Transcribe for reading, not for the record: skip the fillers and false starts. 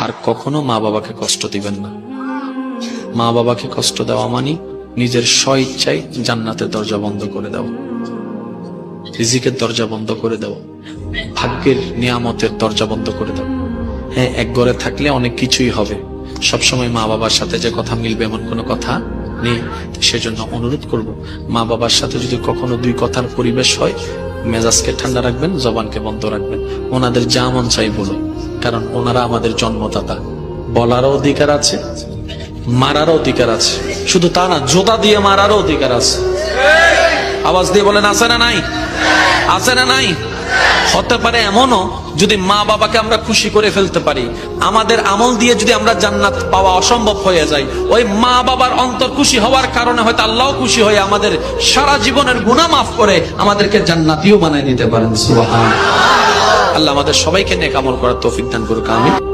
আর কখনো মা বাবাকে কষ্ট দিবেন না। মা বাবাকে কষ্ট দেওয়া মানে নিজের স্বইচ্ছায় জান্নাতের দরজা বন্ধ করে দেওয়া, রিজিকের দরজা বন্ধ করে দেওয়া, ভাগ্যের নিয়ামতের দরজা বন্ধ করে দেওয়া। হ্যাঁ, এক ঘরে থাকলে অনেক কিছুই হবে, সবসময় মা বাবার সাথে যে কথা মিলবে এমন কোনো কথা নেই। সেজন্য অনুরোধ করব, মা বাবার সাথে যদি কখনো দুই কথার পরিবেশ হয়, মেজাজকে ঠান্ডা রাখবেন, জবানকে বন্ধ রাখবেন। ওনাদের যা মন চাই বলো, কারণ ওনারা আমাদের জন্মদাতা। বলারও অধিকার আছে, মারারও অধিকার আছে, শুধু তা না, জোতা দিয়ে মারারও অধিকার আছে। আওয়াজ দিয়ে বলেন, আছে না নাই? আছে না নাই? হতে পারে এমনও, যদি মা বাবাকে আমরা খুশি করে ফেলতে পারি, আমাদের আমল দিয়ে যদি আমরা জান্নাত পাওয়া অসম্ভব হয়ে যায়, ওই মা বাবার অন্তর খুশি হওয়ার কারণে হয়তো আল্লাহ খুশি হয়ে আমাদের সারা জীবনের গুনাহ মাফ করে আমাদেরকে জান্নাতীও বানায় দিতে পারেন। সুবহানাল্লাহ। আল্লাহ আমাদের সবাইকে নেক আমল করার তৌফিক দান করুক। আমিন।